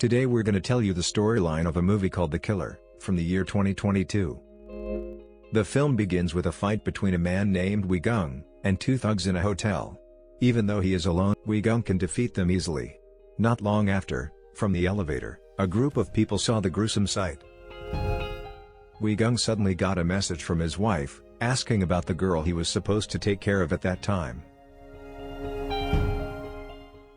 Today we're gonna tell you the storyline of a movie called The Killer, from the year 2022. The film begins with a fight between a man named Wee Gung, and two thugs in a hotel. Even though he is alone, Wee Gung can defeat them easily. Not long after, from the elevator, a group of people saw the gruesome sight. Wee Gung suddenly got a message from his wife, asking about the girl he was supposed to take care of at that time.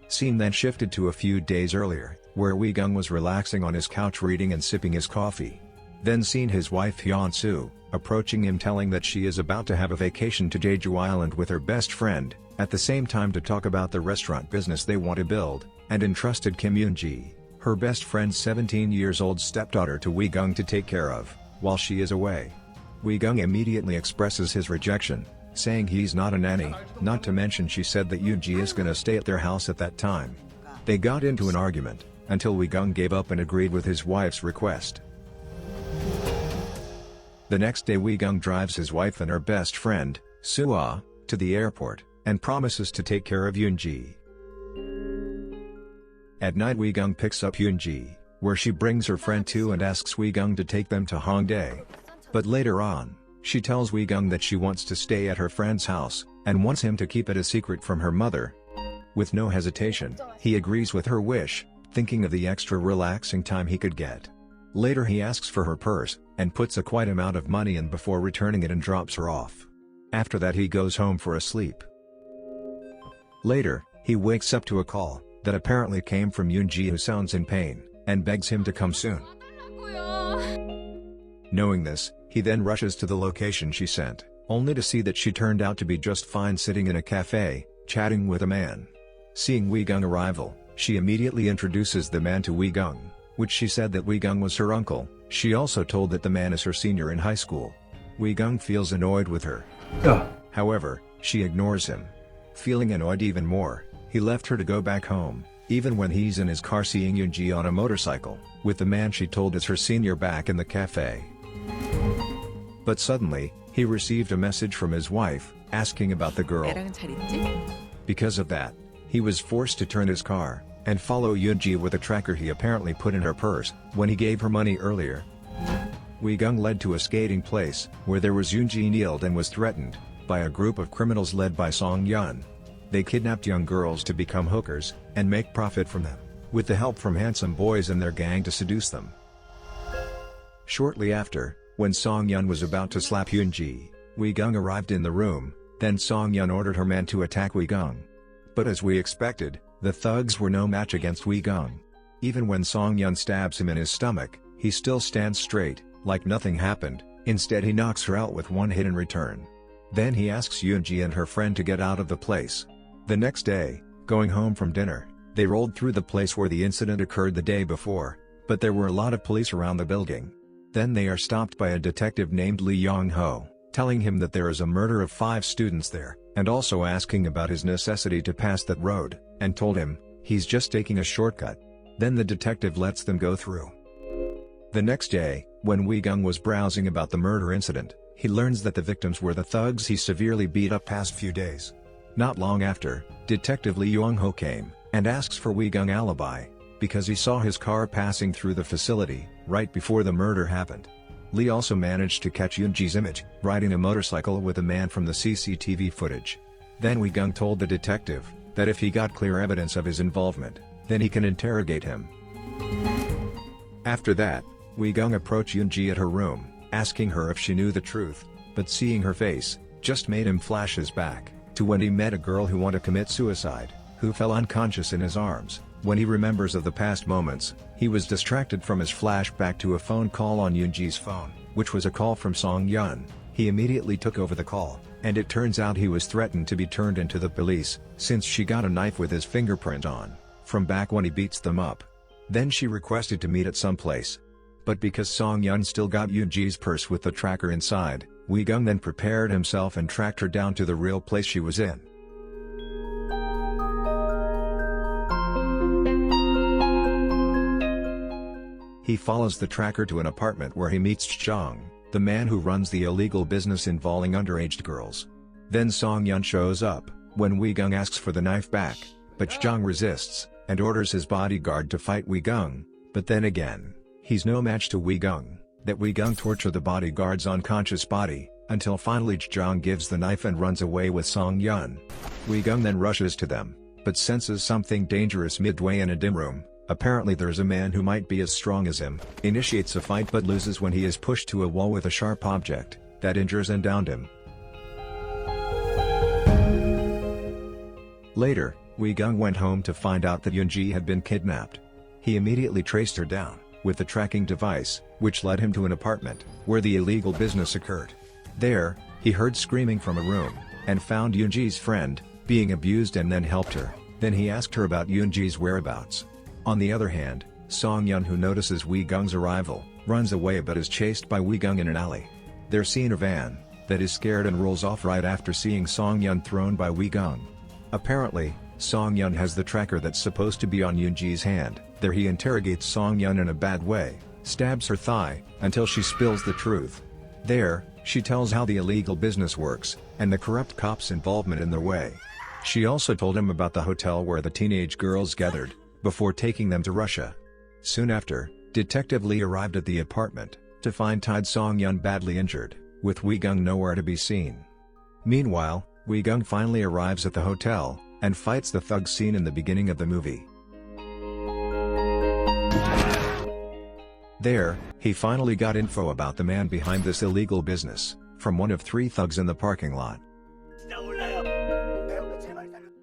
Scene then shifted to a few days earlier, where Wee Gung was relaxing on his couch reading and sipping his coffee. Then seen his wife Hyun-soo, approaching him telling that she is about to have a vacation to Jeju Island with her best friend, at the same time to talk about the restaurant business they want to build, and entrusted Kim Yoon-ji, her best friend's 17-year-old stepdaughter to Wee Gung to take care of, while she is away. Wee Gung immediately expresses his rejection, saying he's not a nanny, not to mention she said that Yoon-ji is gonna stay at their house at that time. They got into an argument, until Wee Gung gave up and agreed with his wife's request. The next day Wee Gung drives his wife and her best friend, Soo-ah, to the airport, and promises to take care of Yoon-ji. At night Wee Gung picks up Yoon-ji, where she brings her friend too and asks Wee Gung to take them to Hongdae. But later on, she tells Wee Gung that she wants to stay at her friend's house, and wants him to keep it a secret from her mother. With no hesitation, he agrees with her wish, thinking of the extra relaxing time he could get. Later he asks for her purse, and puts a quite amount of money in before returning it and drops her off. After that he goes home for a sleep. Later, he wakes up to a call, that apparently came from Yoon-ji who sounds in pain, and begs him to come soon. Knowing this, he then rushes to the location she sent, only to see that she turned out to be just fine sitting in a cafe, chatting with a man. Seeing Wee Gung arrival, she immediately introduces the man to Wee Gung, which she said that Wee Gung was her uncle. She also told that the man is her senior in high school. Wee Gung feels annoyed with her. However, she ignores him. Feeling annoyed even more, he left her to go back home, even when he's in his car seeing Yoon-ji on a motorcycle, with the man she told is her senior back in the cafe. But suddenly, he received a message from his wife, asking about the girl. Because of that, he was forced to turn his car, and follow Yoon-ji with a tracker he apparently put in her purse, when he gave her money earlier. Wee Gung led to a skating place, where there was Yoon-ji kneeled and was threatened, by a group of criminals led by Song-yeon. They kidnapped young girls to become hookers, and make profit from them, with the help from handsome boys in their gang to seduce them. Shortly after, when Song-yeon was about to slap Yoon-ji, Wee Gung arrived in the room, then Song-yeon ordered her men to attack Wee Gung. But as we expected, the thugs were no match against Wee Gung. Even when Song-yeon stabs him in his stomach, he still stands straight, like nothing happened. Instead he knocks her out with one hit in return. Then he asks Yoon-ji and her friend to get out of the place. The next day, going home from dinner, they rolled through the place where the incident occurred the day before, but there were a lot of police around the building. Then they are stopped by a detective named Lee Yong-ho, telling him that there is a murder of 5 students there, and also asking about his necessity to pass that road, and told him, he's just taking a shortcut. Then the detective lets them go through. The next day, when Wee Gung was browsing about the murder incident, he learns that the victims were the thugs he severely beat up past few days. Not long after, Detective Lee Yong-ho came, and asks for Wee Gung alibi, because he saw his car passing through the facility, right before the murder happened. Lee also managed to catch Yoon-ji's image, riding a motorcycle with a man from the CCTV footage. Then Wee Gung told the detective, that if he got clear evidence of his involvement, then he can interrogate him. After that, Wee Gung approached Yoon-ji at her room, asking her if she knew the truth, but seeing her face, just made him flash his back, to when he met a girl who wanted to commit suicide, who fell unconscious in his arms. When he remembers of the past moments, he was distracted from his flashback to a phone call on Yoon-ji's phone, which was a call from Song-yeon. He immediately took over the call, and it turns out he was threatened to be turned into the police, since she got a knife with his fingerprint on, from back when he beats them up. Then she requested to meet at some place. But because Song-yeon still got Yoon-ji's purse with the tracker inside, Wee Gung then prepared himself and tracked her down to the real place she was in. He follows the tracker to an apartment where he meets Jong, the man who runs the illegal business involving underage girls. Then Song-yeon shows up, when Wee Gung asks for the knife back, but Jong resists, and orders his bodyguard to fight Wee Gung, But then again, he's no match to Wee-gung. That Wee-gung torture the bodyguard's unconscious body, until finally Jong gives the knife and runs away with Song-yun. Wee-gung then rushes to them, but senses something dangerous midway in a dim room. Apparently there's a man who might be as strong as him, initiates a fight but loses when he is pushed to a wall with a sharp object, that injures and downed him. Later, Wee-gung went home to find out that Yoon-ji had been kidnapped. He immediately traced her down, with the tracking device, which led him to an apartment, where the illegal business occurred. There, he heard screaming from a room, and found Yoon-ji's friend, being abused and then helped her. Then he asked her about Yoon-ji's whereabouts. On the other hand, Song-yun, who notices Wee-gung's arrival, runs away but is chased by Wee-gung in an alley. They're seen a van, that is scared and rolls off right after seeing Song-yun thrown by Wee-gung. Apparently, Song-yun has the tracker that's supposed to be on Yoon-ji's hand. There he interrogates Song-yun in a bad way, stabs her thigh, until she spills the truth. There, she tells how the illegal business works, and the corrupt cops' involvement in their way. She also told him about the hotel where the teenage girls gathered, before taking them to Russia. Soon after, Detective Lee arrived at the apartment, to find tied Song-yun badly injured, with Wee-gung nowhere to be seen. Meanwhile, Wee-gung finally arrives at the hotel, and fights the thugs seen in the beginning of the movie. There, he finally got info about the man behind this illegal business, from one of 3 thugs in the parking lot.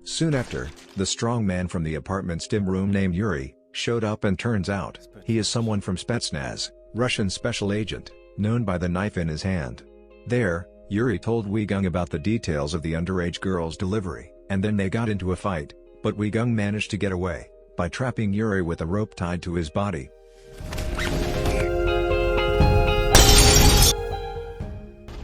Soon after, the strong man from the apartment's dim room named Yuri, showed up and turns out, he is someone from Spetsnaz, Russian special agent, known by the knife in his hand. There, Yuri told Wee-gung about the details of the underage girl's delivery, and then they got into a fight, but Wee-gung managed to get away, by trapping Yuri with a rope tied to his body.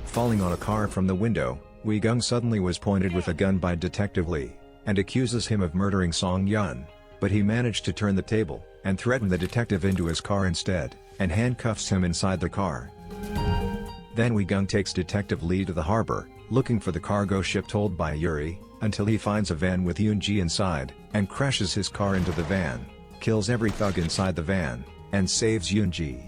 Falling on a car from the window, Wee-gung suddenly was pointed with a gun by Detective Lee, and accuses him of murdering Song-yun, but he managed to turn the table, and threaten the detective into his car instead, and handcuffs him inside the car. Then Wee-gung takes Detective Lee to the harbor, looking for the cargo ship told by Yuri, until he finds a van with Yoon-ji inside, and crashes his car into the van, kills every thug inside the van, and saves Yoon-ji.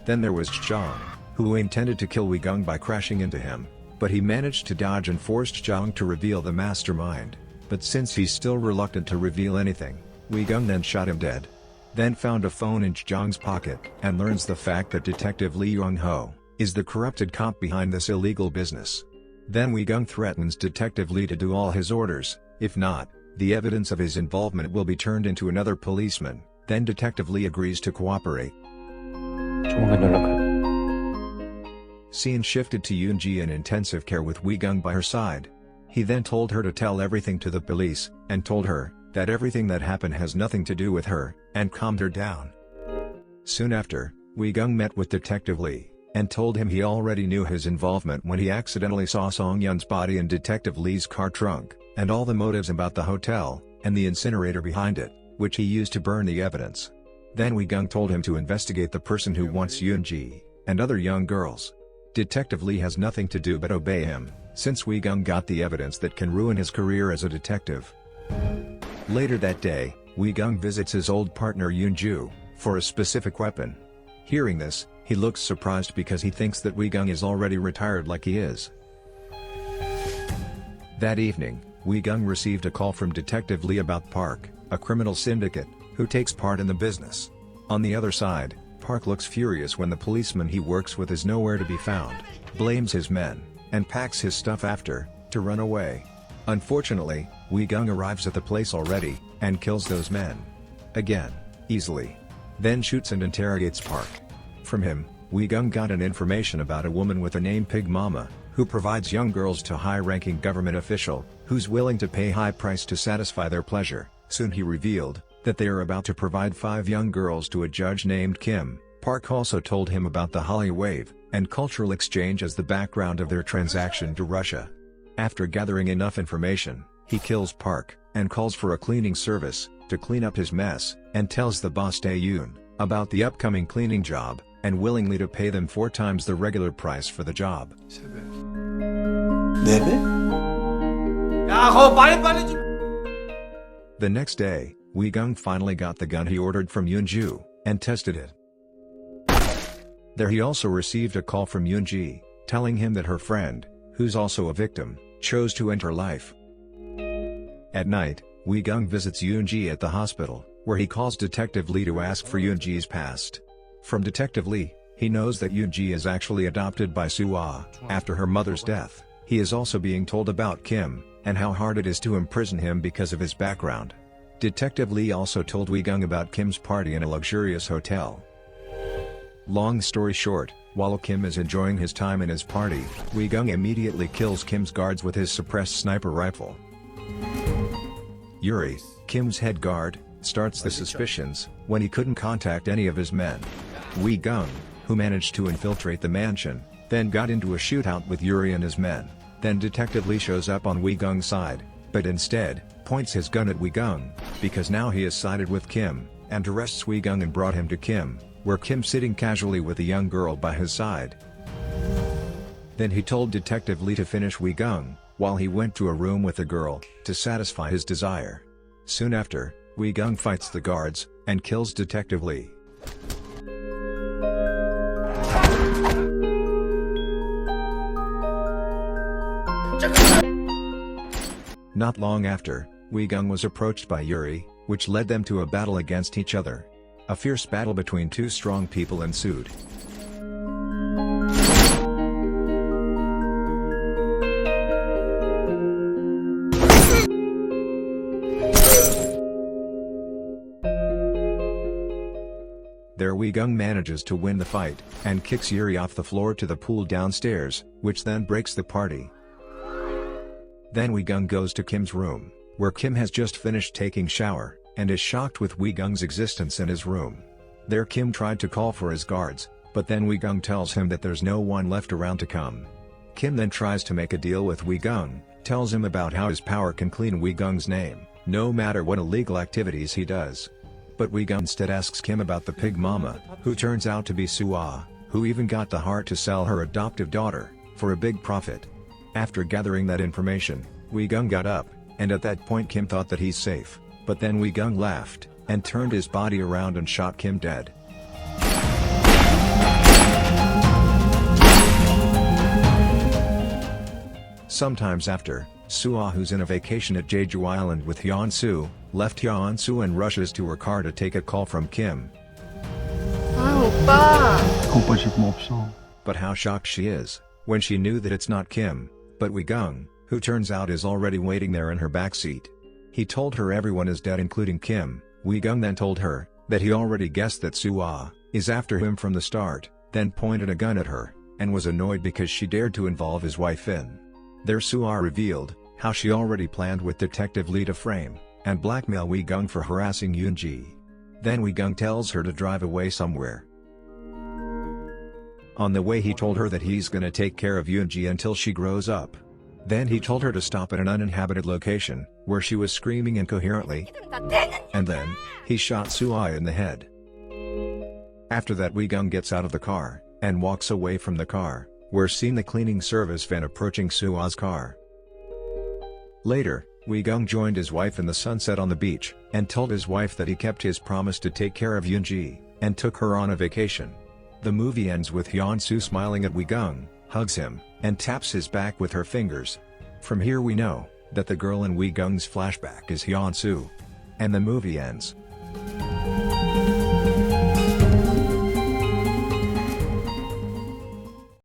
Then there was Jong, who intended to kill Wee-gung by crashing into him, but he managed to dodge and forced Jong to reveal the mastermind. But since he's still reluctant to reveal anything, Wee-gung then shot him dead. Then found a phone in Jong's pocket, and learns the fact that Detective Lee Young-ho is the corrupted cop behind this illegal business. Then Wee-gung threatens Detective Lee to do all his orders. If not, the evidence of his involvement will be turned into another policeman. Then Detective Lee agrees to cooperate. 조만간 연락할. Scene shifted to Yoon-ji in intensive care with Wee-gung by her side. He then told her to tell everything to the police, and told her that everything that happened has nothing to do with her, and calmed her down. Soon after, Wee-gung met with Detective Lee, and told him he already knew his involvement when he accidentally saw Song-yun's body in Detective Lee's car trunk, and all the motives about the hotel, and the incinerator behind it, which he used to burn the evidence. Then Wee-gung told him to investigate the person who wants Yoon-ji, and other young girls. Detective Lee has nothing to do but obey him, since Wee-gung got the evidence that can ruin his career as a detective. Later that day, Wee-gung visits his old partner Yoon-ju, for a specific weapon. Hearing this, he looks surprised because he thinks that Wee-gung is already retired like he is. That evening, Wee-gung received a call from Detective Lee about Park, a criminal syndicate, who takes part in the business. On the other side, Park looks furious when the policeman he works with is nowhere to be found, blames his men, and packs his stuff after, to run away. Unfortunately, Wee-gung arrives at the place already, and kills those men. Again, easily. Then shoots and interrogates Park. From him, Wee-gung got an information about a woman with the name Pig Mama, who provides young girls to high-ranking government official, who's willing to pay high price to satisfy their pleasure. Soon he revealed that they are about to provide 5 young girls to a judge named Kim. Park also told him about the Holly Wave, and cultural exchange as the background of their transaction to Russia. After gathering enough information, he kills Park, and calls for a cleaning service, to clean up his mess, and tells the boss Tae-yoon about the upcoming cleaning job, and willingly to pay them 4 times the regular price for the job. 네 배? The next day, Wee-gung finally got the gun he ordered from Yoon-ju, and tested it. There he also received a call from Yoon-ji, telling him that her friend, who's also a victim, chose to end her life. At night, Wee-gung visits Yoon-ji at the hospital, where he calls Detective Lee to ask for Yoon-ji's past. From Detective Lee, he knows that Yoon-ji is actually adopted by Soo-ah, after her mother's death. He is also being told about Kim, and how hard it is to imprison him because of his background. Detective Lee also told Wee-gung about Kim's party in a luxurious hotel. Long story short, while Kim is enjoying his time in his party, Wee-gung immediately kills Kim's guards with his suppressed sniper rifle. Yuri, Kim's head guard, starts the suspicions, when he couldn't contact any of his men. Wee-gung, who managed to infiltrate the mansion, then got into a shootout with Yuri and his men. Then Detective Lee shows up on Wee-gung's side, but instead, points his gun at Wee-gung, because now he has sided with Kim, and arrests Wee-gung and brought him to Kim, where Kim's sitting casually with a young girl by his side. Then he told Detective Lee to finish Wee-gung, while he went to a room with the girl, to satisfy his desire. Soon after, Wee-gung fights the guards, and kills Detective Lee. Not long after, Wee-gung was approached by Yuri, which led them to a battle against each other. A fierce battle between two strong people ensued. There Wee-gung manages to win the fight, and kicks Yuri off the floor to the pool downstairs, which then breaks the party. Then Wee-gung goes to Kim's room, where Kim has just finished taking shower, and is shocked with Wee-gung's existence in his room. There Kim tried to call for his guards, but then Wee-gung tells him that there's no one left around to come. Kim then tries to make a deal with Wee-gung, tells him about how his power can clean Wee-gung's name, no matter what illegal activities he does. But Wee-gung instead asks Kim about the pig mama, who turns out to be Soo-ah, who even got the heart to sell her adoptive daughter, for a big profit. After gathering that information, Wee-gung got up, and at that point Kim thought that he's safe, but then Wee-gung laughed, and turned his body around and shot Kim dead. Sometimes after, Soo-ah, who's in a vacation at Jeju Island with Hyun-soo, left Hyun-soo and rushes to her car to take a call from Kim. But how shocked she is, when she knew that it's not Kim, but Wee-gung, who turns out is already waiting there in her backseat. He told her everyone is dead including Kim. Wee-gung then told her that he already guessed that Soo-ah is after him from the start, then pointed a gun at her, and was annoyed because she dared to involve his wife in. There Soo-ah revealed how she already planned with Detective Lee to frame and blackmail Wee-gung for harassing Yoon-ji. Then Wee-gung tells her to drive away somewhere. On the way he told her that he's gonna take care of Yoon-ji until she grows up. Then he told her to stop at an uninhabited location, where she was screaming incoherently. And then, he shot Soo-ah in the head. After that Wee-gung gets out of the car, and walks away from the car. We're seeing the cleaning service van approaching Soo-ah's car. Later, Wee-gung joined his wife in the sunset on the beach, and told his wife that he kept his promise to take care of Yoon-ji, and took her on a vacation. The movie ends with Hyun-soo smiling at Wee-gung, hugs him, and taps his back with her fingers. From here we know that the girl in Wee-gung's flashback is Hyun-soo. And the movie ends.